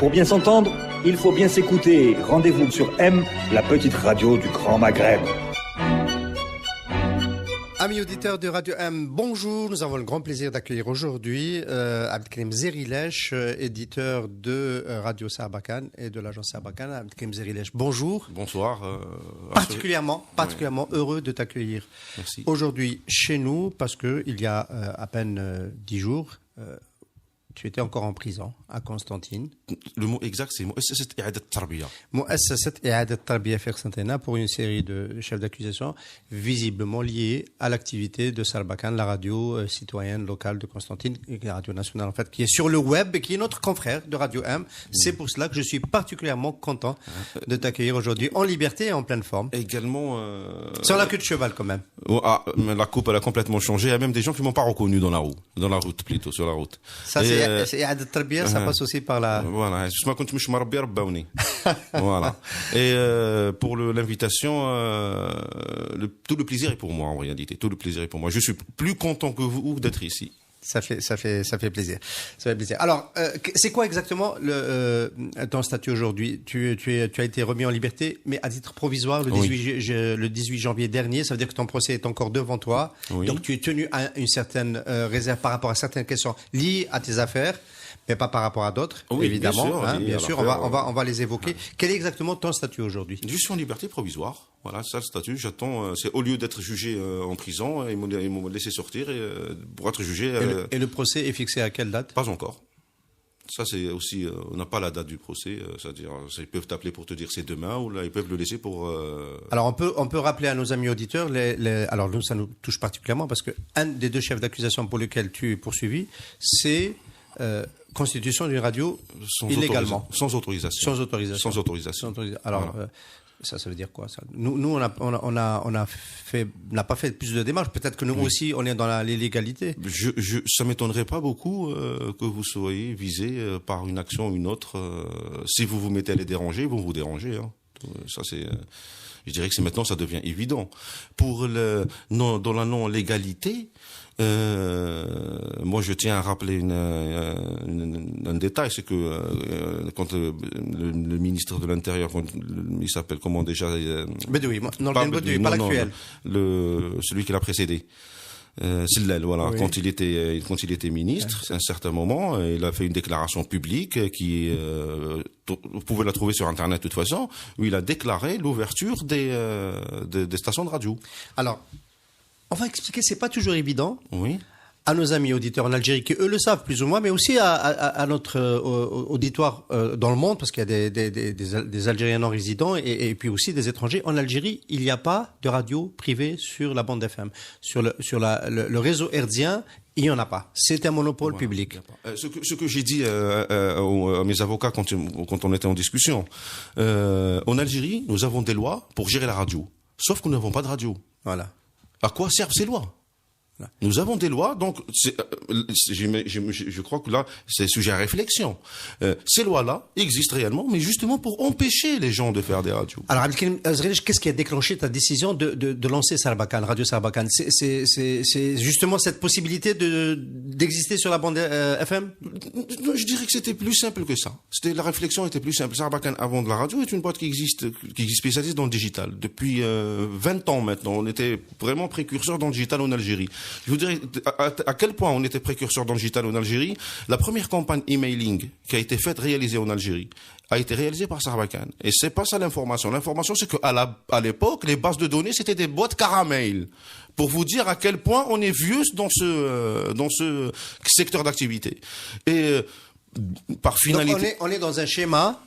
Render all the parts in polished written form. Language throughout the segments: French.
Pour bien s'entendre, il faut bien s'écouter. Rendez-vous sur M, la petite radio du Grand Maghreb. Amis auditeurs de Radio M, bonjour. Nous avons le grand plaisir d'accueillir aujourd'hui Abdelkrim Zerilech, éditeur de Radio Sarbacane et de l'agence Sarbacane. Abdelkrim Zerilech, bonjour. Bonsoir. Particulièrement heureux de t'accueillir aujourd'hui chez nous parce que il y a à peine 10 jours, tu étais encore en prison à Constantine. Le mot exact, c'est Mouassasat I'adat Tarbiya. Mouassasat I'adat Tarbiya fi Constantine pour une série de chefs d'accusation visiblement liés à l'activité de Sarbacane, la radio citoyenne locale de Constantine, la radio nationale en fait, qui est sur le web et qui est notre confrère de Radio M. C'est pour cela que je suis particulièrement content de t'accueillir aujourd'hui en liberté et en pleine forme. Également... Sans la queue de cheval quand même. Ah, mais la coupe elle a complètement changé. Il y a même des gens qui m'ont pas reconnu dans la route plutôt, sur la route. Ça c'est I'adat Tarbiya, ça passe aussi par la... Voilà, voilà. Et pour l'invitation, tout le plaisir est pour moi en réalité. Tout le plaisir est pour moi. Je suis plus content que vous d'être ici. Ça fait plaisir. Ça fait plaisir. Alors, c'est quoi exactement ton statut aujourd'hui? Tu as été remis en liberté, mais à titre provisoire le 18 janvier dernier. Ça veut dire que ton procès est encore devant toi. Oui. Donc, tu es tenu à une certaine réserve par rapport à certaines questions liées à tes affaires, mais pas par rapport à d'autres, évidemment. Bien sûr, on va les évoquer. Quel est exactement ton statut aujourd'hui? Je suis en liberté provisoire. Voilà, ça le statut. J'attends. C'est au lieu d'être jugé en prison, ils m'ont laissé sortir pour être jugé. Et le procès est fixé à quelle date? Pas encore. Ça c'est aussi. On n'a pas la date du procès. C'est-à-dire, ils peuvent t'appeler pour te dire c'est demain, ou là ils peuvent le laisser pour. Alors on peut rappeler à nos amis auditeurs. Alors nous, ça nous touche particulièrement parce que un des deux chefs d'accusation pour lequel tu es poursuivi, c'est constitution d'une radio illégalement. Sans autorisation. Alors, voilà. Ça veut dire quoi ça? Nous, on n'a pas fait plus de démarches. Peut-être que nous aussi, on est dans l'illégalité. Ça m'étonnerait pas beaucoup que vous soyez visé par une action ou une autre. Si vous vous mettez à les déranger, ils vont vous déranger. Hein. Ça c'est. Je dirais que maintenant ça devient évident. Pour dans la non-légalité. Moi, je tiens à rappeler un détail, c'est que quand le ministre de l'Intérieur, il s'appelle comment déjà Bedoui, pas l'actuel. Celui qui l'a précédé. Sillel, voilà. Oui. Quand il était ministre, à un certain moment, il a fait une déclaration publique qui, vous pouvez la trouver sur Internet de toute façon, où il a déclaré l'ouverture des stations de radio. Alors, on va expliquer, c'est pas toujours évident. Oui. À nos amis auditeurs en Algérie, qui eux le savent plus ou moins, mais aussi à notre auditoire dans le monde, parce qu'il y a des Algériens non résidents et puis aussi des étrangers. En Algérie, il n'y a pas de radio privée sur la bande FM. Sur le réseau herdien, il n'y en a pas. C'est un monopole public. Ce que j'ai dit à mes avocats quand on était en discussion, en Algérie, nous avons des lois pour gérer la radio. Sauf que nous n'avons pas de radio. Voilà. À quoi servent ces lois? Nous avons des lois, donc je crois que là, c'est sujet à réflexion. Ces lois-là existent réellement, mais justement pour empêcher les gens de faire des radios. Alors, Abdelkrim Zerilech, qu'est-ce qui a déclenché ta décision de lancer Sarbacane, Radio Sarbacane? C'est justement cette possibilité d'exister sur la bande FM? Je dirais que c'était plus simple que ça. La réflexion était plus simple. Sarbacane, avant de la radio, est une boîte qui existe spécialisée dans le digital. Depuis 20 ans maintenant, on était vraiment précurseurs dans le digital en Algérie. Je vous dirais à quel point on était précurseur dans le digital en Algérie. La première campagne emailing qui a été réalisée en Algérie a été réalisée par Sarbacane. Et c'est pas ça l'information. L'information, c'est qu'à l'époque, les bases de données, c'était des boîtes caramel. Pour vous dire à quel point on est vieux dans ce secteur d'activité. Et par finalité. Donc on est dans un schéma.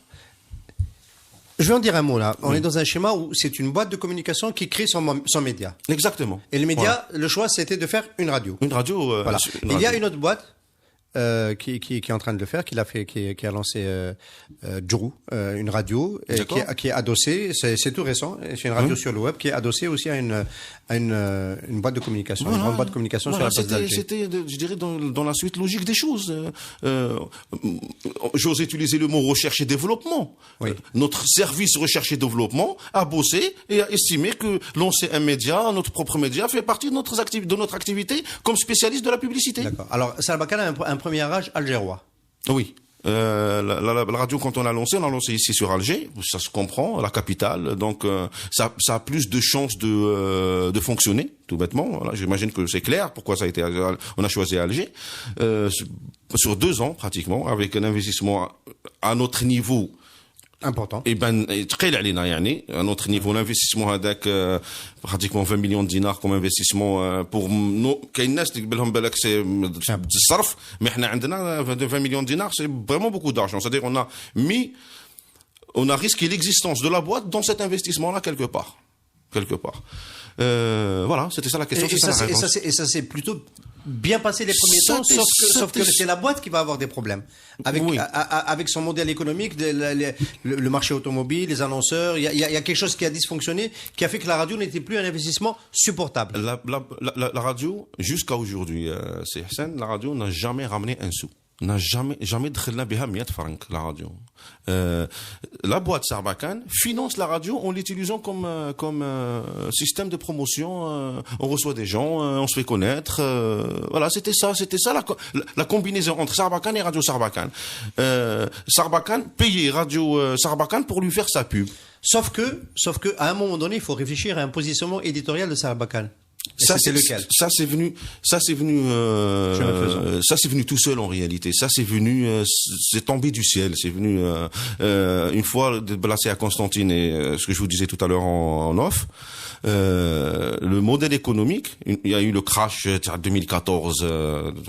Je vais en dire un mot là. On est dans un schéma où c'est une boîte de communication qui crée son média. Exactement. Et le média, le choix, c'était de faire une radio. Une radio. Voilà. Il y a une autre boîte qui est en train de le faire, qui a lancé Djourou, une radio qui est adossée. C'est tout récent. C'est une radio sur le web qui est adossée aussi à une boîte de communication, une grande boîte de communication sur la place d'Alger. C'était, je dirais, dans la suite logique des choses. J'ose utiliser le mot recherche et développement. Oui. Notre service recherche et développement a bossé et a estimé que lancer un média, notre propre média, fait partie de notre activité comme spécialiste de la publicité. D'accord. Alors, Sarbacane a un premier âge algérois. Oui. La radio, quand on l'a lancé ici sur Alger, ça se comprend, la capitale, donc ça a plus de chances de fonctionner, tout bêtement. Voilà, j'imagine que c'est clair pourquoi on a choisi Alger sur 2 ans pratiquement, avec un investissement à notre niveau. Important. Et très علينا يعني à notre niveau l'investissement هذاك pratiquement 20 millions de dinars comme investissement pour nous كاين الناس اللي بالهم بالك سي الصرف mais احنا عندنا 20 millions de dinars c'est vraiment beaucoup d'argent, c'est-à-dire on a risqué l'existence de la boîte dans cet investissement là quelque part. Voilà, c'était ça la question. Et ça c'est plutôt bien passé les premiers temps, sauf que c'est la boîte qui va avoir des problèmes avec son modèle économique, le marché automobile, les annonceurs. Il y a quelque chose qui a dysfonctionné, qui a fait que la radio n'était plus un investissement supportable. La radio, jusqu'à aujourd'hui, c'est Hassan, la radio n'a jamais ramené un sou. N'a jamais دخلنا بها 100 francs la radio. La boîte Sarbacane finance la radio en l'utilisant comme système de promotion. On reçoit des gens, on se fait connaître. Voilà, c'était ça la combinaison entre Sarbacane et Radio Sarbacane. Sarbacane payait Radio Sarbacane pour lui faire sa pub. Sauf que à un moment donné, il faut réfléchir à un positionnement éditorial de Sarbacane. Ça c'est lequel? Ça c'est venu tout seul en réalité. Ça c'est venu, c'est tombé du ciel. C'est venu une fois placé à Constantine et ce que je vous disais tout à l'heure en off. Le modèle économique, il y a eu le crash 2014. Je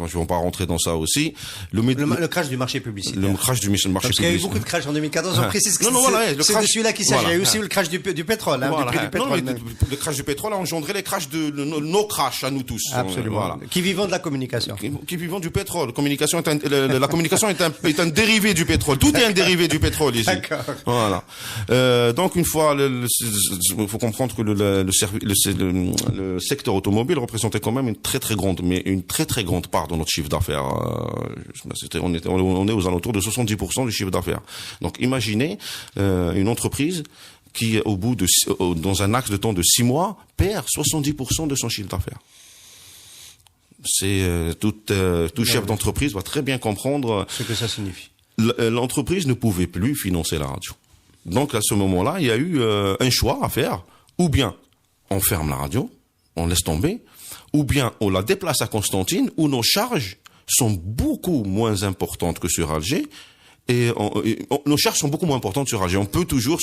ne vais pas rentrer dans ça aussi. Le crash du marché publicitaire. Le crash du marché publicitaire. Parce qu'il y a eu beaucoup de crash en 2014. On précise que c'est de celui-là qu'il s'agit. Il y a eu aussi le crash du pétrole, du prix du pétrole. Le crash du pétrole a engendré les crashs nos crashs à nous tous. Absolument. Voilà. Qui vivons de la communication. Qui vivons du pétrole. La communication est un dérivé du pétrole. Tout est un dérivé du pétrole ici. D'accord. Voilà. Donc une fois, il faut comprendre que le secteur automobile représentait quand même une très très grande part de notre chiffre d'affaires. On est aux alentours de 70% du chiffre d'affaires. Donc imaginez une entreprise qui, dans un axe de temps de 6 mois, perd 70% de son chiffre d'affaires. C'est tout chef d'entreprise va très bien comprendre ce que ça signifie. L'entreprise ne pouvait plus financer la radio. Donc à ce moment-là, il y a eu un choix à faire. Ou bien on ferme la radio, on laisse tomber, ou bien on la déplace à Constantine, où nos charges sont beaucoup moins importantes que sur Alger. Et nos charges sont beaucoup moins importantes sur Alger. On peut toujours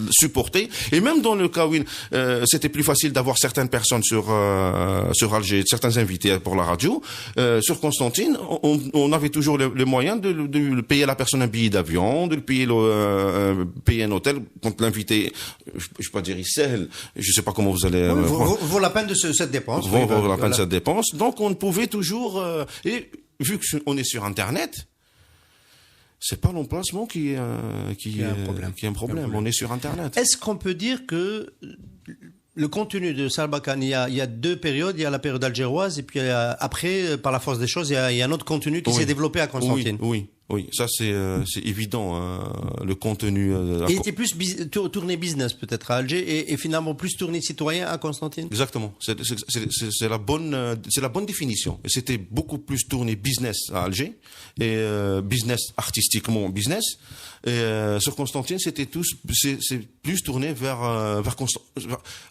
supporter. Et même dans le cas où c'était plus facile d'avoir certaines personnes sur Alger, certains invités pour la radio, sur Constantine, on avait toujours les moyens de payer à la personne un billet d'avion, de payer un hôtel quand l'invité, je vais pas dire il sait, je sais pas comment vous allez. Vaut la peine de cette dépense. Vaut la peine de cette dépense. Donc on pouvait toujours. Et vu qu'on est sur Internet. C'est pas l'emplacement qui est un problème. On est sur Internet. Est-ce qu'on peut dire que le contenu de Sarbacane, il y a 2 périodes. Il y a la période algéroise et puis après, par la force des choses, il y a un autre contenu qui s'est développé à Constantine. Oui, ça c'est évident. Le contenu. Il était plus tourné business peut-être à Alger et finalement plus tourné citoyen à Constantine. Exactement. C'est la bonne définition. C'était beaucoup plus tourné business à Alger et business artistiquement business. Et sur Constantine, c'est plus tourné vers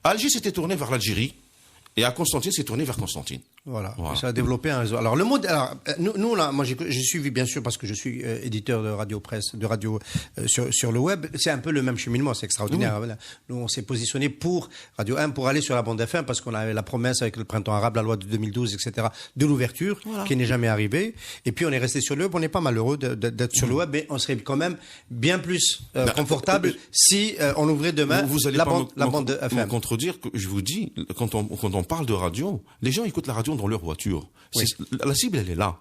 Alger, c'était tourné vers l'Algérie. Et à Constantine, c'est tourné vers Constantine. Voilà. Ça a développé un réseau. Alors le mode, nous là, moi j'ai suivi bien sûr parce que je suis éditeur de radio presse, de radio sur le web. C'est un peu le même cheminement, c'est extraordinaire. Oui. Nous on s'est positionné pour Radio 1 pour aller sur la bande FM parce qu'on avait la promesse avec le printemps arabe, la loi de 2012, etc. de l'ouverture qui n'est jamais arrivée. Et puis on est resté sur le web. On n'est pas malheureux d'être sur le web, mais on serait quand même bien plus confortable si on ouvrait demain la bande FM. Me contredire que je vous dis quand on parle de radio, les gens écoutent la radio dans leur voiture. Oui. La cible, elle est là.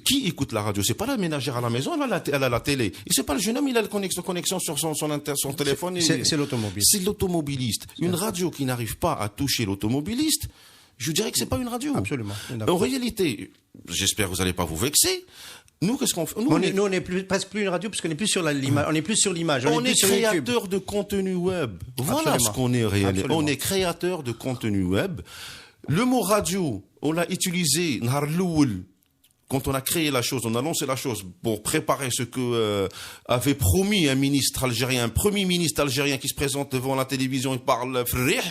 Qui écoute la radio? C'est pas la ménagère à la maison, elle a la télé. Et c'est pas le jeune homme, il a la connexion sur son téléphone. C'est l'automobiliste. C'est l'automobiliste. Une radio qui n'arrive pas à toucher l'automobiliste, je dirais que c'est pas une radio. Absolument. En réalité, j'espère que vous n'allez pas vous vexer. Nous, qu'est-ce qu'on fait? On est presque plus une radio parce qu'on est plus sur l'image. On est plus sur l'image. On est créateur de contenu web. Voilà. Absolument. Ce qu'on est réellement. On est créateur de contenu web. Le mot radio, on l'a utilisé quand on a créé la chose, on a lancé la chose pour préparer ce que avait promis un ministre algérien, un premier ministre algérien qui se présente devant la télévision et parle frère.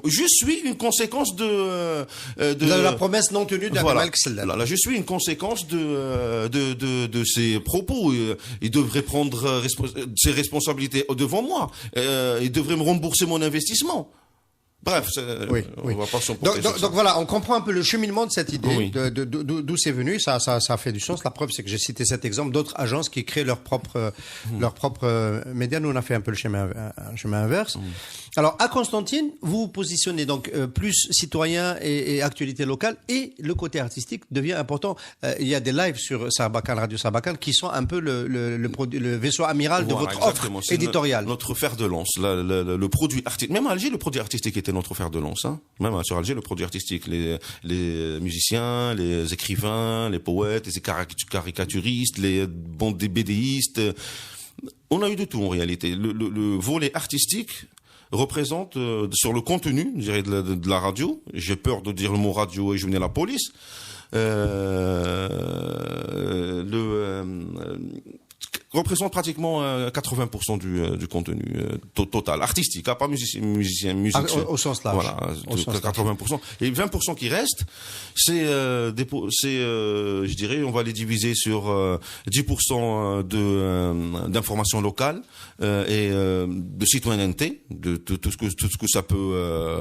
Je suis une conséquence de la promesse non tenue d'Abdel Kessel. Là, je suis une conséquence de ses propos. Il devrait prendre ses responsabilités devant moi. Il devrait me rembourser mon investissement. Bref, on va pas s'en porter sur ça. Donc voilà, on comprend un peu le cheminement de cette idée, Oui. d'où c'est venu. Ça fait du sens. La preuve, c'est que j'ai cité cet exemple d'autres agences qui créent leurs propres médias. Nous, on a fait un peu un chemin inverse. Alors, à Constantine, vous vous positionnez donc plus citoyen et actualité locale, et le côté artistique devient important. Il y a des lives sur Sarbacane, Radio Sarbacane, qui sont un peu le vaisseau amiral de votre exactement. offre éditoriale. Notre fer de lance, le produit artistique. Même à Alger, le produit artistique était notre fer de lance. Hein. Même sur Alger, le produit artistique, les musiciens, les écrivains, les poètes, les caricaturistes, les bandes des BDistes. On a eu de tout en réalité. Le volet artistique représente sur le contenu, je dirais, de la radio. J'ai peur de dire le mot radio et je venais la police. Représente pratiquement 80% du contenu total, artistique, pas musicien. Au sens large. Voilà, 80%. Et 20% qui restent, je dirais, on va les diviser sur 10% d'informations locales et de citoyenneté, de tout ce que ça peut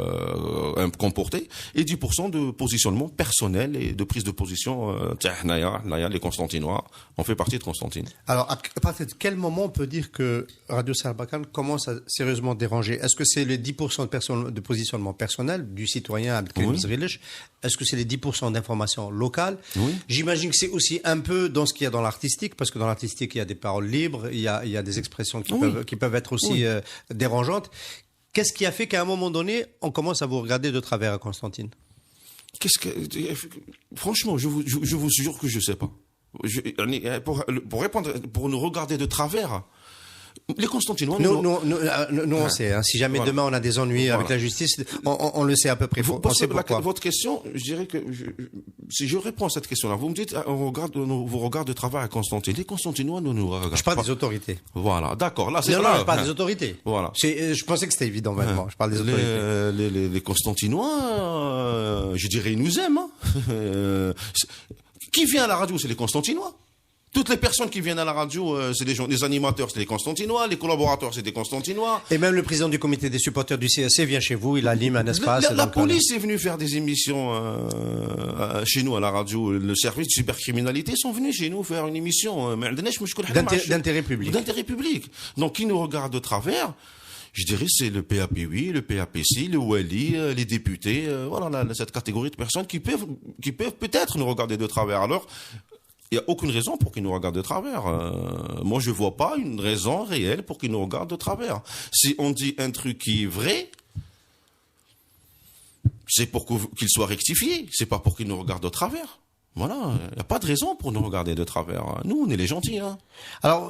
comporter, et 10% de positionnement personnel et de prise de position. Les Constantinois, on fait partie de Constantine. Alors, à partir de quel moment on peut dire que Radio Sarbacane commence à sérieusement déranger? Est-ce que c'est les 10% de positionnement personnel du citoyen Abdelkrim Zrilech? Est-ce que c'est les 10% d'informations locales? Oui. J'imagine que c'est aussi un peu dans ce qu'il y a dans l'artistique, parce que dans l'artistique, il y a des paroles libres, il y a des expressions qui peuvent être aussi dérangeantes. Qu'est-ce qui a fait qu'à un moment donné, on commence à vous regarder de travers à Constantine? Franchement, je vous jure que je sais pas. Pour répondre, pour nous regarder de travers, les Constantinois. Nous on sait. Hein, si jamais demain on a des ennuis avec la justice, on le sait à peu près. On sait pourquoi. Votre question, je dirais que si je réponds à cette question-là, vous me dites, vous regarde de travers à Constantine. Les Constantinois nous regardent. Je parle des autorités. Voilà, d'accord. Là, c'est non, je parle des autorités. Voilà. Je pensais que c'était évident maintenant. Je parle des autorités. Les Constantinois, je dirais, ils nous aiment. Hein. Qui vient à la radio, c'est les Constantinois. Toutes les personnes qui viennent à la radio, c'est les animateurs, c'est les Constantinois, les collaborateurs, c'est des Constantinois. Et même le président du comité des supporters du CSC vient chez vous, il anime un espace. La police est venue faire des émissions chez nous à la radio. Le service de cybercriminalité sont venus chez nous faire une émission. D'intérêt public. D'intérêt public. Donc, qui nous regarde de travers, je dirais, c'est le PAP8, le PAPC, le Wali, les députés, voilà, cette catégorie de personnes qui peuvent peut-être nous regarder de travers. Alors, il n'y a aucune raison pour qu'ils nous regardent de travers. Moi, je vois pas une raison réelle pour qu'ils nous regardent de travers. Si on dit un truc qui est vrai, c'est pour qu'il soit rectifié. C'est pas pour qu'ils nous regardent de travers. Voilà, il n'y a pas de raison pour nous regarder de travers. Nous, on est les gentils. Hein. Alors,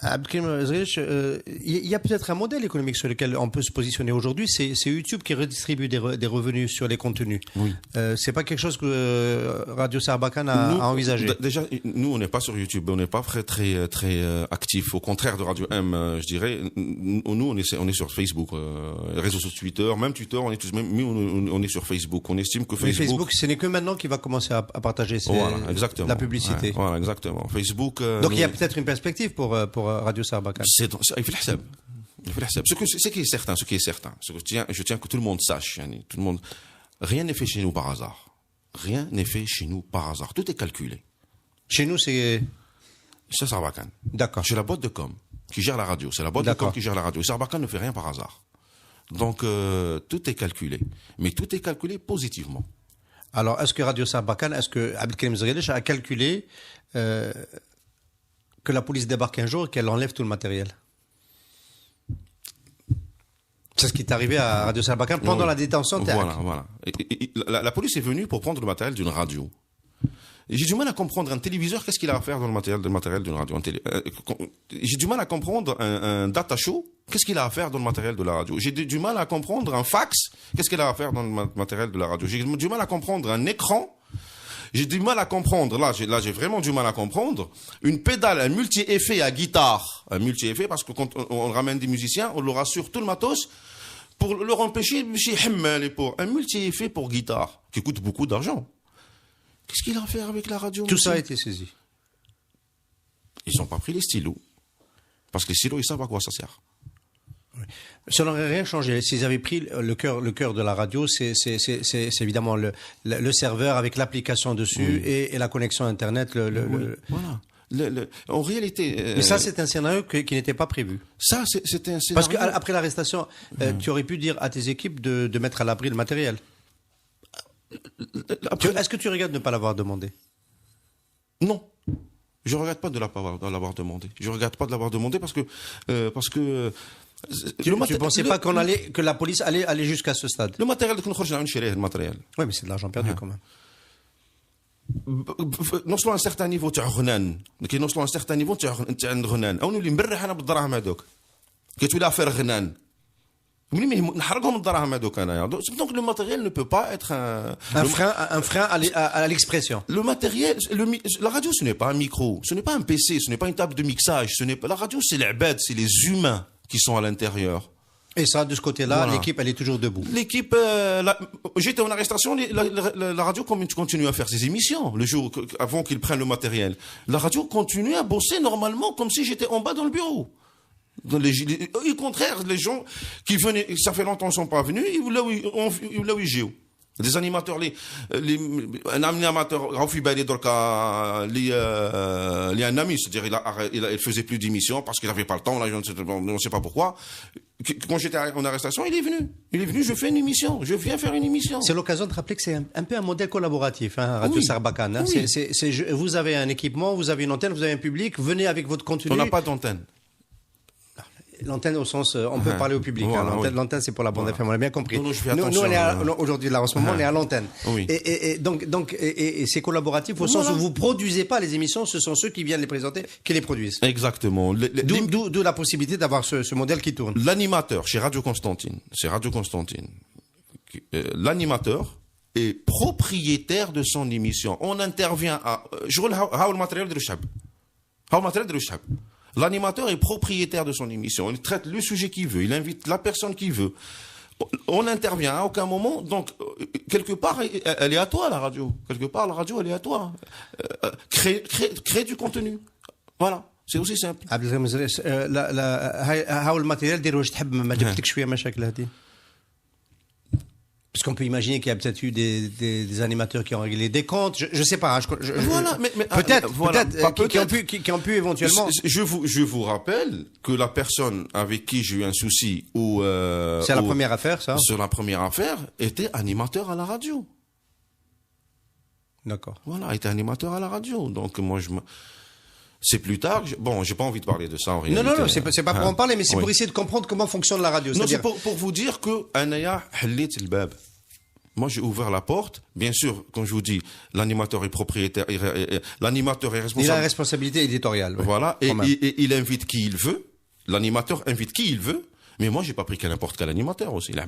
Abdelkrim Zrilech, il y a peut-être un modèle économique sur lequel on peut se positionner aujourd'hui. C'est YouTube qui redistribue des revenus sur les contenus. Oui. C'est pas quelque chose que Radio Sarbacane a envisagé. Déjà, nous, on n'est pas sur YouTube. On n'est pas très actifs. Au contraire de Radio M, je dirais. Nous, on est sur Facebook, réseaux sociaux Twitter, même Twitter. On est sur Facebook. On estime que Facebook. Mais Facebook, ce n'est que maintenant qu'il va commencer à partager la publicité. Ouais, voilà, exactement. Facebook. Donc il y a peut-être une perspective pour Radio Sarbacane. Il faut l'hsab. Ce qui est certain, je tiens que tout le monde sache, rien n'est fait chez nous par hasard. Rien n'est fait chez nous par hasard. Tout est calculé. Chez nous, c'est Sarbacane. D'accord. C'est la boîte de com qui gère la radio. C'est la boîte de com qui gère la radio. Sarbacane ne fait rien par hasard. Donc tout est calculé, mais tout est calculé positivement. Alors, est-ce que Radio Sarbacane, est-ce que Abdelkrim Zrilech a calculé que la police débarque un jour et qu'elle enlève tout le matériel? C'est ce qui est arrivé à Radio Sarbacane pendant la détention de Théâtre. Voilà. La police est venue pour prendre le matériel d'une radio. J'ai du mal à comprendre un téléviseur, qu'est-ce qu'il a à faire dans le matériel d'une radio. J'ai du mal à comprendre un data show, qu'est-ce qu'il a à faire dans le matériel de la radio. J'ai du mal à comprendre un fax, qu'est-ce qu'il a à faire dans le matériel de la radio. J'ai du mal à comprendre un écran j'ai du mal à comprendre. Là, j'ai vraiment du mal à comprendre. Une pédale, un multi-effet à guitare. Un multi-effet, parce que quand on ramène des musiciens, on leur assure tout le matos pour leur empêcher pour un multi-effet pour guitare, qui coûte beaucoup d'argent. Qu'est-ce qu'il a à faire avec la radio? Tout ça a été saisi. Ils n'ont pas pris les stylos. Parce que les stylos, ils savent à quoi ça sert. Ça n'aurait rien changé. S'ils avaient pris le cœur de la radio, c'est évidemment le serveur avec l'application dessus et la connexion Internet. Voilà. En réalité... Mais ça, c'est un scénario qui n'était pas prévu. Ça, c'était un scénario... Parce qu'après l'arrestation, tu aurais pu dire à tes équipes de mettre à l'abri le matériel. Est-ce que tu regrettes de ne pas l'avoir demandé? Non. Je regrette pas de l'avoir demandé. Je regrette pas de l'avoir demandé parce que tu pensais pas que la police allait jusqu'à ce stade? Le matériel que nous le matériel. Oui, mais c'est de l'argent perdu quand même. نوصلوا à un certain niveau تاع غنان كي نوصلوا à un certain niveau تاع غنان او نولي نبرح انا بالدراهم هذوك كتولي افير غنان منين نحرقهم الدراهم هذوك انايا دونك لو ماتيريال ne peut pas être un frein à l'expression. Le matériel, la radio, ce n'est pas un micro, ce n'est pas un PC, ce n'est pas une table de mixage, la radio, c'est les bêtes, c'est les humains qui sont à l'intérieur. Et ça, de ce côté-là, voilà. L'équipe, elle est toujours debout. L'équipe, j'étais en arrestation, la radio continue à faire ses émissions, le jour, avant qu'ils prennent le matériel. La radio continue à bosser normalement, comme si j'étais en bas dans le bureau. Au contraire, les gens qui venaient, ça fait longtemps qu'ils ne sont pas venus, ils voulaient jouer. Des animateurs, un animateur, Rafi Bali Dorka, un ami, c'est-à-dire il faisait plus d'émissions parce qu'il n'avait pas le temps, là, on ne sait pas pourquoi. Quand j'étais en arrestation, il est venu, je fais une émission, je viens faire une émission. C'est l'occasion de rappeler que c'est un peu un modèle collaboratif, hein, Radio Sarbacane. Hein. Oui. Vous avez un équipement, vous avez une antenne, vous avez un public, venez avec votre contenu. On n'a pas d'antenne. L'antenne au sens, on peut parler au public. Voilà, hein. L'antenne, c'est pour la bande FM, on l'a bien compris. Non, je fais attention. Nous, aujourd'hui, là, en ce moment, on est à l'antenne. Oui. Et donc, c'est collaboratif au sens où vous produisez pas les émissions, ce sont ceux qui viennent les présenter qui les produisent. Exactement. D'où la possibilité d'avoir ce modèle qui tourne. L'animateur chez Radio Constantine, l'animateur est propriétaire de son émission. On intervient à, le matériel de l'Ushab. L'animateur est propriétaire de son émission. Il traite le sujet qu'il veut. Il invite la personne qu'il veut. On n'intervient à aucun moment. Donc, quelque part, elle est à toi, la radio. Quelque part, la radio, elle est à toi. Crée du contenu. Voilà. C'est aussi simple. هاو الماتيريال ديروا واش تحب ما جبتلكش فيها مشاكل هذه؟ Parce qu'on peut imaginer qu'il y a peut-être eu des animateurs qui ont réglé des comptes. Je sais pas. Voilà, mais peut-être qui ont pu éventuellement. Je vous rappelle que la personne avec qui j'ai eu un souci c'est la première affaire, ça. Sur la première affaire, était animateur à la radio. D'accord. Voilà, était animateur à la radio. Donc moi c'est plus tard. J'ai pas envie de parler de ça en réalité. Non, c'est pas pour en parler, mais c'est pour essayer de comprendre comment fonctionne la radio. Non, c'est pour vous dire que moi, j'ai ouvert la porte. Bien sûr, comme je vous dis, l'animateur est propriétaire, l'animateur est responsable. Il a la responsabilité éditoriale. Oui, voilà, et il invite qui il veut. L'animateur invite qui il veut. Mais moi, j'ai pas pris n'importe quel animateur aussi. Les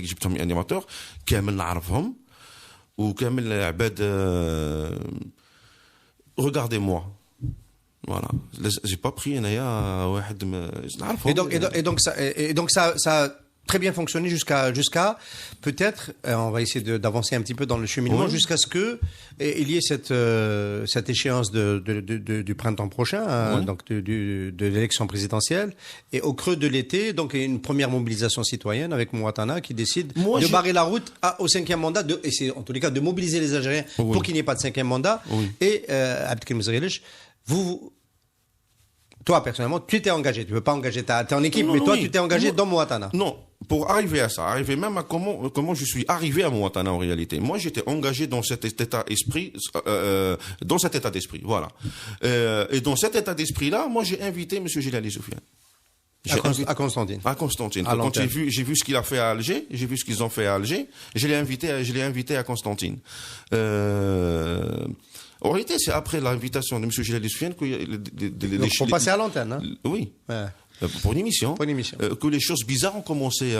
Égyptiens animateurs, كامل نعرفهم وكامل عباد. Regardez-moi. Voilà, j'ai pas pris et donc ça a très bien fonctionné jusqu'à peut-être on va essayer d'avancer un petit peu dans le cheminement jusqu'à ce que il y ait cette échéance du printemps prochain, donc de l'élection présidentielle, et au creux de l'été, donc une première mobilisation citoyenne avec Mouatana qui décide de barrer la route au 5e mandat, et c'est en tous les cas de mobiliser les Algériens pour qu'il n'y ait pas de 5e mandat. Et Abdelkrim Zreilish, toi, personnellement, tu t'es engagé. Tu ne peux pas engager, tu es en équipe, mais toi, tu t'es engagé dans Mouatana. Non, pour arriver à ça, arriver même à comment je suis arrivé à Mouatana en réalité. Moi, j'étais engagé dans cet état d'esprit, voilà. Et dans cet état d'esprit-là, moi, j'ai invité M. Gilali Soufiane. À Constantine. À Constantine. Quand j'ai vu ce qu'il a fait à Alger, j'ai vu ce qu'ils ont fait à Alger, je l'ai invité à Constantine. En réalité, c'est après l'invitation de M. Gilali Soufiane que pour passer à l'antenne, hein. Oui. Ouais. Pour une émission. Que les choses bizarres ont commencé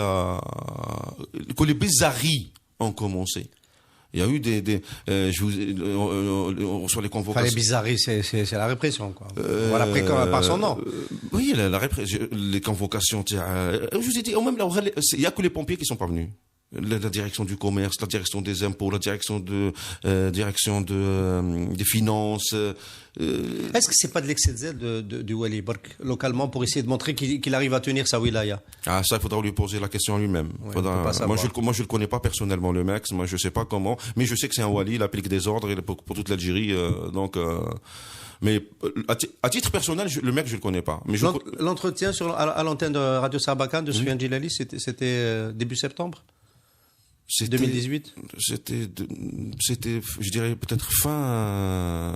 que les bizarreries ont commencé. Il y a eu on reçoit les convocations. Enfin, les bizarreries, c'est la répression, quoi. Voilà, après, par son nom. Oui, la répression, les convocations, je vous ai dit, même là, il y a que les pompiers qui sont pas venus. La direction du commerce, la direction des impôts, la direction des finances. Est-ce que c'est pas de l'excès de zèle du Wali Bark localement pour essayer de montrer qu'il arrive à tenir sa wilaya? Ah, ça, il faudra lui poser la question à lui-même. Ouais, moi, je le connais pas personnellement, le mec. Moi, je sais pas comment. Mais je sais que c'est un Wali, il applique des ordres pour toute l'Algérie. Mais à titre personnel, le mec, je le connais pas. Mais l'entretien à l'antenne de Radio Sarbacane de Soufiane Djilali, c'était début septembre? 2018. C'était, je dirais peut-être fin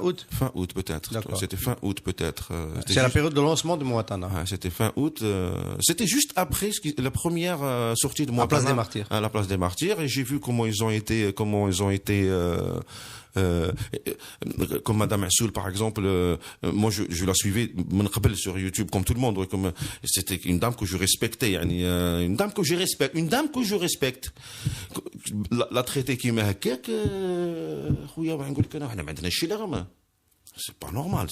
août. Fin août peut-être. C'était fin août peut-être. C'est la période de lancement de Mouatana. C'était fin août. C'était juste après la première sortie de Mouatana. À Place des Martyrs. À la Place des Martyrs, et j'ai vu comment ils ont été comme Madame Assoul, par exemple, moi je la suivais sur YouTube comme tout le monde. Comme c'était une dame que je respectais, une dame que je respecte. La traité qui m'a c'est pas normal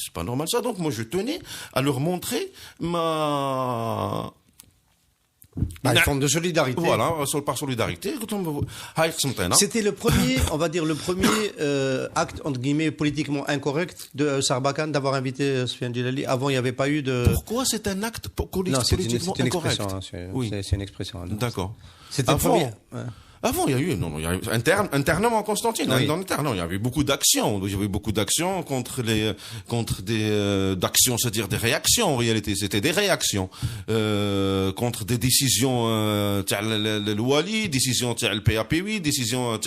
ça. Donc moi je tenais à leur montrer une forme de solidarité. Voilà, par solidarité. C'était le premier, on va dire, acte, entre guillemets, politiquement incorrect de Sarbacane d'avoir invité Soufiane Djilali. Avant, il n'y avait pas eu de... Pourquoi c'est un acte politiquement incorrect? C'est une expression. D'accord. C'était le premier. Avant, il y a eu, internement en Constantine, oui. Il y avait beaucoup d'actions. Il y avait beaucoup d'actions contre d'actions, c'est-à-dire des réactions, en réalité. C'était des réactions, contre des décisions, le Wali, décisions, le PAP8, décisions,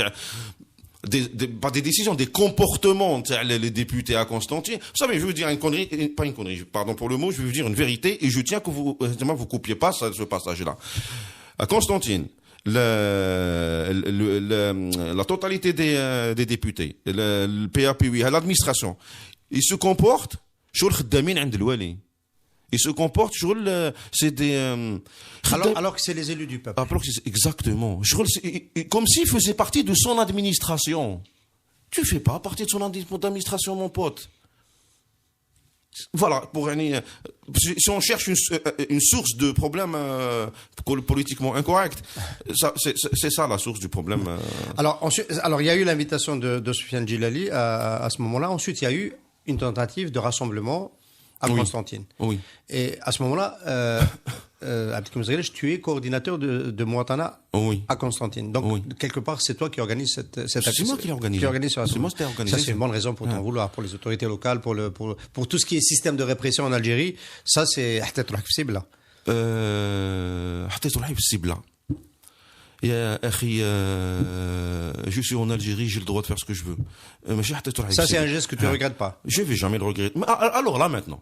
pas des décisions, des comportements, les députés à Constantine. Vous savez, je veux dire pas une connerie, pardon pour le mot, je veux dire une vérité, et je tiens que vous coupiez pas ce passage-là. À Constantine, la totalité des députés, le PAP8, l'administration, ils se comportent sur le khaddamin عند الوالي. Ils se comportent sur c'est des alors que c'est les élus du peuple. Exactement. Comme s'ils faisaient partie de son administration. Tu fais pas partie de son administration, mon pote. Voilà, si on cherche une source de problème politiquement incorrect, c'est ça la source du problème. Alors il y a eu l'invitation de Soufiane Djilali à ce moment-là. Ensuite, il y a eu une tentative de rassemblement à Constantine. Oui. Et à ce moment-là, Abdelkarim Zaghelech, tu es coordinateur de Mouatana à Constantine. Donc, quelque part, c'est toi qui organise cette action. C'est moi qui l'ai organisé. C'est moi qui l'ai organisé. Ça, c'est une bonne raison pour t'en vouloir, pour les autorités locales, pour tout ce qui est système de répression en Algérie. Ça, c'est حطيت روحك في السبلة. حطيت روحي في السبلة. يا أخي, je suis en Algérie, j'ai le droit de faire ce que je veux. Ça, c'est un geste que tu ne regrettes pas. Je vais jamais le regretter. Alors là, maintenant,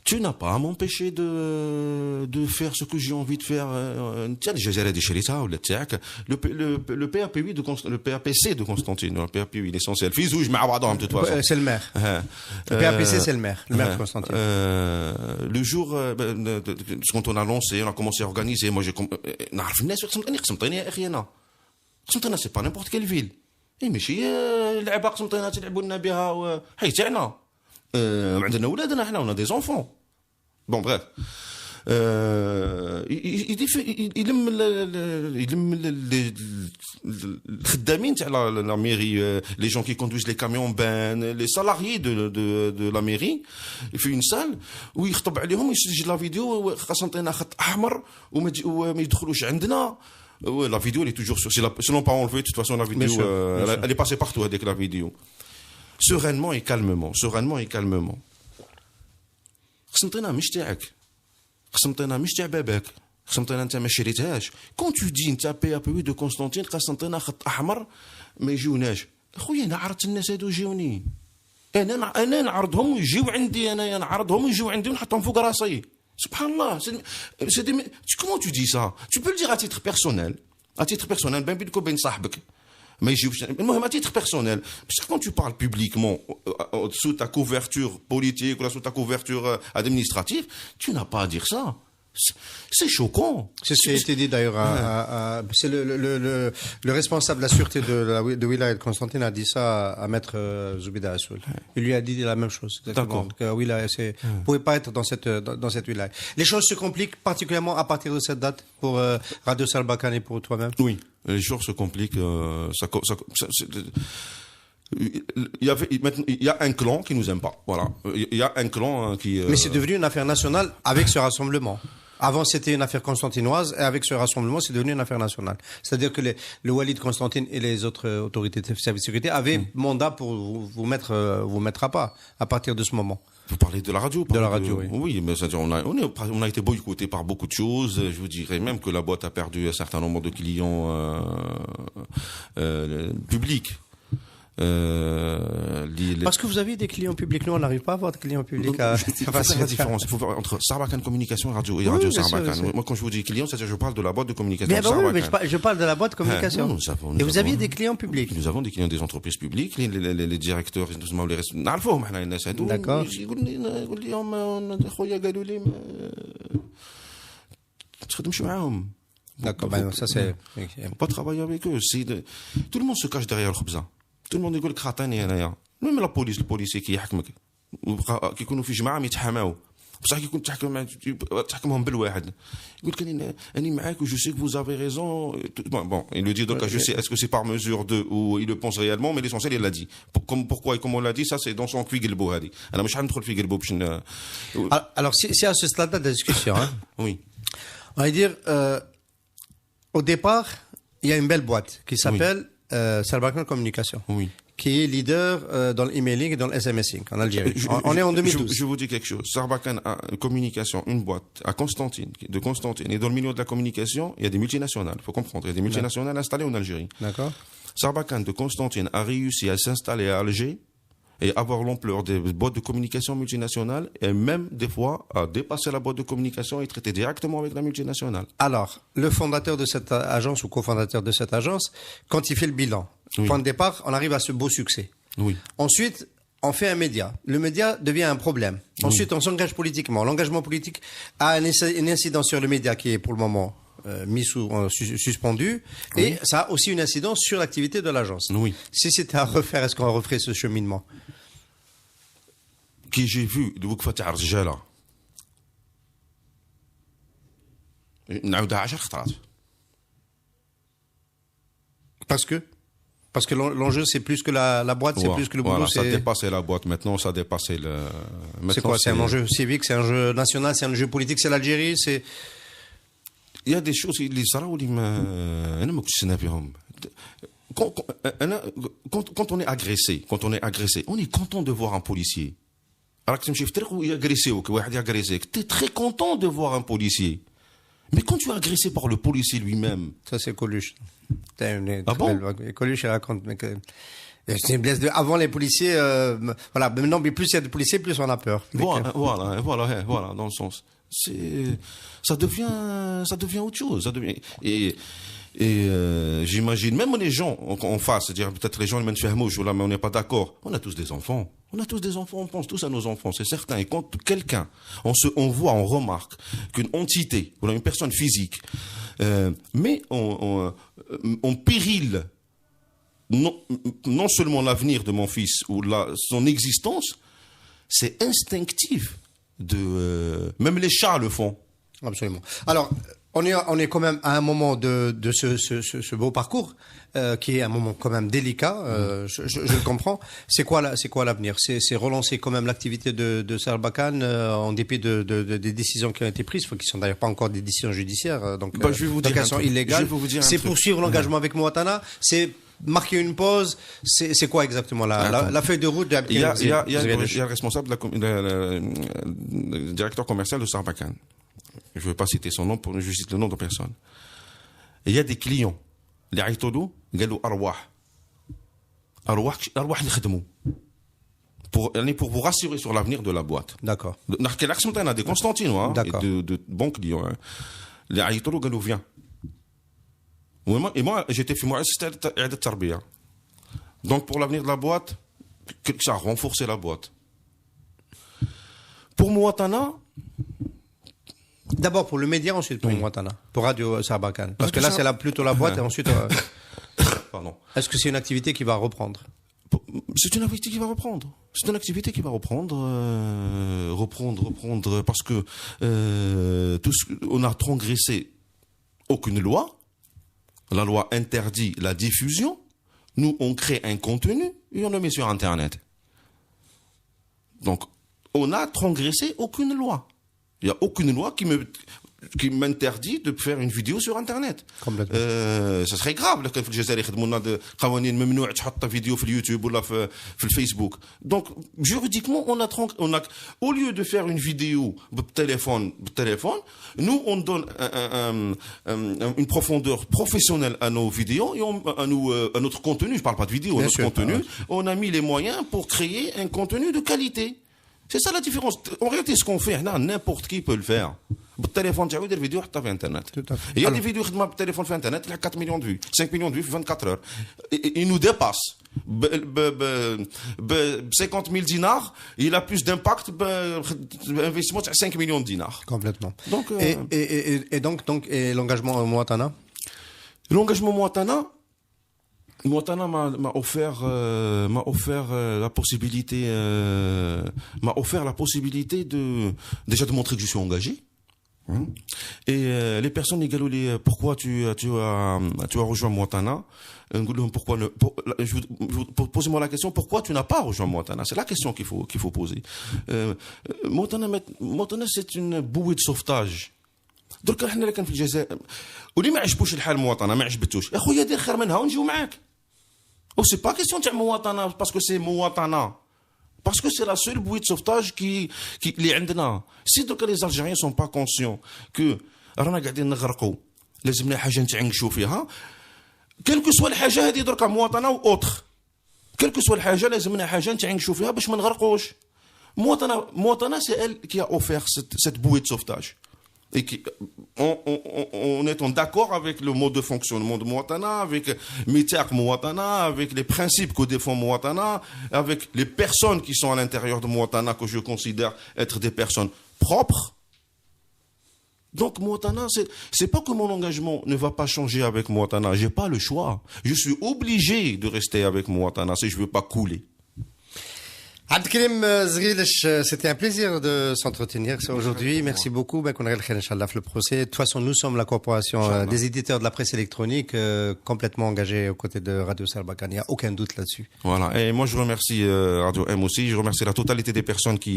tu n'as pas à m'empêcher de faire ce que j'ai envie de faire. Tiens, le PAP8 le PAPC de Constantine, le PAP8 l'essentiel. Fizouj m'a de toute façon. C'est le maire. Le PAPC, c'est le maire de Constantine. Le jour, quand on a lancé, on a commencé à organiser, moi j'ai Constantine, c'est pas n'importe quelle ville. ماشي لعبة قسنطينة تلعبوا لنا بها حي تاعنا عندنا ولادنا احنا on a des enfants. Bon bref, يلم الخدامين تاع la mairie, les gens qui conduisent les camions bennes, les salariés de la mairie, il fait une salle où يخطب عليهم يسجل لا فيديو قسنطينة خط احمر وما يدخلوش عندنا. La vidéo, elle est toujours sur. Si l'on pas enlevé, de toute façon, la vidéo, elle est passée partout avec la vidéo. Sereinement et calmement. قسنطينة مش تاعك. قسنطينة مش تاع باباك. قسنطينة انت ما شريتهاش. Quand tu dis انت PAP8 de Constantine, قسنطينة خط احمر ما يجوناش. خويا انا عرضت الناس هادو يجوني. انا نعرضهم ويجيو عندي انايا نعرضهم ويجيو عندي ونحطهم فوق راسي. Subhanallah, comment tu dis ça? Tu peux le dire à titre personnel. Ben bidko ben sahbek. Mais à titre personnel, parce que quand tu parles publiquement sous ta couverture politique ou sous ta couverture administrative, tu n'as pas à dire ça. C'est choquant. C'est ce qui a été dit d'ailleurs. C'est le responsable de la sûreté de Wilaya de Constantine a dit ça à Maître Zoubida Assoul. Il lui a dit la même chose. D'accord. Que Wilaya, vous pouvez pas être dans cette Wilaya. Les choses se compliquent particulièrement à partir de cette date pour Radio Sarbacane et pour toi-même. Oui, les choses se compliquent. Il y a un clan qui nous aime pas. Voilà. Il y a un clan qui. Mais c'est devenu une affaire nationale avec ce rassemblement. Avant, c'était une affaire constantinoise, et avec ce rassemblement, c'est devenu une affaire nationale. C'est-à-dire que le Wali de Constantine et les autres autorités de service de sécurité avaient mandat pour vous mettre à pas à partir de ce moment. Vous parlez de la radio, de la radio, oui. Oui, mais c'est-à-dire on a été boycotté par beaucoup de choses. Je vous dirais même que la boîte a perdu un certain nombre de clients publics. Parce que vous avez des clients publics, nous on n'arrive pas à avoir de clients publics. Il faut faire la différence. Il faut faire entre Sarbacane Communication et Radio Sarbacane. Moi, quand je vous dis clients, c'est-à-dire je parle de la boîte de communication. Mais je parle de la boîte de communication. Et vous aviez des clients publics. Nous avons des clients des entreprises publiques, les directeurs, les D'accord. D'accord, ça c'est. Faut pas travailler avec eux. Tout le monde se cache derrière le khbza. Tout le monde يقول لك خاطيني هنايا même la police البوليسي كيحكمك كيكونوا في جماعه يتحاماو بصح كي كنت تحكمهم بالواحد يقول لك اني معاك و je sais que vous avez raison. Bon, il le dit donc je sais est-ce que c'est par mesure de ou il le pense réellement, mais l'essentiel il l'a dit. Pourquoi et comment on l'a dit, ça c'est dans son كوي قلبو هذه انا مش حندخل في قلبو باش. Alors c'est à ce stade de la discussion hein. Oui. On va dire au départ, il y a une belle boîte qui s'appelle Sarbacane Communication, oui, qui est leader dans l'emailing et dans le SMSing en Algérie. On est en 2012. Je vous dis quelque chose. Sarbacane Communication, une boîte à Constantine, et dans le milieu de la communication, il y a des multinationales. Il faut comprendre, il y a des multinationales installées en Algérie. D'accord. Sarbacane de Constantine a réussi à s'installer à Alger et avoir l'ampleur des boîtes de communication multinationales, et même des fois à dépasser la boîte de communication et traiter directement avec la multinationale. Alors, le fondateur de cette agence ou cofondateur de cette agence, quand il fait le bilan, oui, point de départ, on arrive à ce beau succès. Oui. Ensuite, on fait un média. Le média devient un problème. Ensuite, on s'engage politiquement. L'engagement politique a une incidence sur le média qui est pour le moment suspendu, oui, et ça a aussi une incidence sur l'activité de l'agence. Oui. Si c'était à refaire, est-ce qu'on referait ce cheminement? Qui j'ai vu de وقفة تاع الرجالة نعاودها 10 خطرات. Parce que l'enjeu c'est plus que la boîte, c'est plus que le boulot. Voilà, ça a dépassé la boîte maintenant, ça a dépassé le. C'est quoi? C'est un enjeu civique, c'est un enjeu national, c'est un enjeu politique, c'est l'Algérie, c'est. Il y a des choses اللي صراو اللي أنا ما كنتش نافيهم. Quand on est agressé, on est content de voir un policier. Alors que tu me dis il est agressé ou que واحد agressé, tu es très content de voir un policier. Mais quand tu es agressé par le policier lui-même. Ça c'est Coluche. Ah bon? Coluche il raconte mais que c'est une blesse de avant les policiers voilà, maintenant mais plus il y a de policiers plus on a peur. Voilà dans le sens. Ça devient autre chose, ça devient et j'imagine même les gens en face, c'est-à-dire peut-être les gens ils m'entendent là mais on n'est pas d'accord. On a tous des enfants, on pense tous à nos enfants, c'est certain. Et quand quelqu'un on voit, on remarque qu'une entité ou une personne physique met en péril non seulement l'avenir de mon fils ou son existence, c'est instinctif. Même les chats le font. Absolument. Alors, on est quand même à un moment de ce beau parcours qui est un moment quand même délicat. Je le comprends. C'est quoi l'avenir? C'est relancer quand même l'activité de Sarbacane en dépit des décisions qui ont été prises, qui sont d'ailleurs pas encore des décisions judiciaires. Donc, je vais vous dire elles sont illégales. C'est poursuivre l'engagement avec Mouatana. C'est marquer une pause. C'est quoi exactement la feuille de route? Il y a le responsable, le directeur commercial de Sarbacane. Je ne veux pas citer son nom pour je cite le nom de personne. Et il y a des clients. Les عيطوا قالوا أرواح اللي خدموا. Pour vous rassurer sur l'avenir de la boîte. D'accord. نحكي لك on a des Constantinois de bons clients. Les عيطوا قالوا viens. Et moi j'étais في مؤسسة إعادة التربية. Donc pour l'avenir de la boîte, que ça a renforcé la boîte. Pour Mouatana, D'abord pour le média, ensuite pour Mouatana, pour Radio Sarbacane. Parce que là, c'est plutôt la boîte et ensuite... Pardon. Est-ce que c'est une activité qui va reprendre? C'est une activité qui va reprendre. C'est une activité qui va reprendre, parce que on a transgressé aucune loi. La loi interdit la diffusion. Nous, on crée un contenu et on le met sur Internet. Donc, on a transgressé aucune loi. Il n'y a aucune loi qui m'interdit de faire une vidéo sur Internet. Complètement. Ça serait grave لو كان في الجزائر يخدموا لنا قوانين ممنوع تحط فيديو في اليوتيوب ولا في الفيسبوك. Donc juridiquement on a au lieu de faire une vidéo بالتليفون nous on donne une profondeur professionnelle à nos vidéos et à notre contenu, je parle pas de vidéo, à notre contenu, on a mis les moyens pour créer un contenu de qualité. C'est ça la différence. En réalité, ce qu'on fait, n'importe qui peut le faire. بالتليفون تاعو يدير فيديو يحطها في انترنت. Il y a des vidéos يخدمها بالتليفون في انترنت 4 millions de vues, 5 millions de vues في 24 heures. Il nous dépasse. 50 000 dinars, il a plus d'impact investissement de 5 millions de dinars. Complètement. Donc et l'engagement Mouatana? L'engagement Mouatana m'a offert la possibilité déjà de montrer que je suis engagé. Et les personnes égalent pourquoi tu as rejoint Mouatana. Posez-moi la question, pourquoi tu n'as pas rejoint Mouatana? C'est la question qu'il faut poser. Mouatana, c'est une bouée de sauvetage. درك احنا اللي كان في الجزائر واللي ما عجبوش الحال مواطنه ما عجبتوش يا خويا دير خير منها ونجيو معاك. Oh, c'est pas question de Mouatana parce que c'est Mouatana. Parce que c'est la seule bouée de sauvetage qui les عندنا. Si donc les Algériens sont pas conscients que رانا قاعدين نغرقوا لازمنا حاجه نتعنقشوا فيها. Quelle que soit الحاجه هذه درك مواطنه و autre. Quelle que soit الحاجه لازمنا حاجه نتعنقشوا فيها باش ما نغرقوش. Mouatana c'est elle qui a offert cette bouée de sauvetage. Et en étant d'accord avec le mode de fonctionnement de Mouatana, avec Mitiak Mouatana, avec les principes que défend Mouatana, avec les personnes qui sont à l'intérieur de Mouatana que je considère être des personnes propres. Donc Mouatana, c'est pas que mon engagement ne va pas changer avec Mouatana, j'ai pas le choix. Je suis obligé de rester avec Mouatana si je veux pas couler. Abdelkrim Zghilch, c'était un plaisir de s'entretenir aujourd'hui. Merci beaucoup. Qu'on ait le procès. De toute façon, nous sommes la corporation des éditeurs de la presse électronique complètement engagés aux côtés de Radio Sarbacane. Il n'y a aucun doute là-dessus. Voilà. Et moi, je remercie Radio M aussi. Je remercie la totalité des personnes qui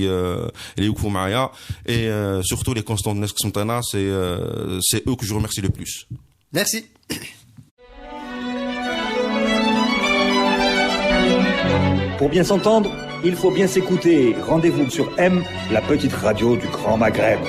les Oufou Maya et surtout les constants de Nesk Santana. C'est eux que je remercie le plus. Merci. Pour bien s'entendre, il faut bien s'écouter. Rendez-vous sur M, la petite radio du Grand Maghreb.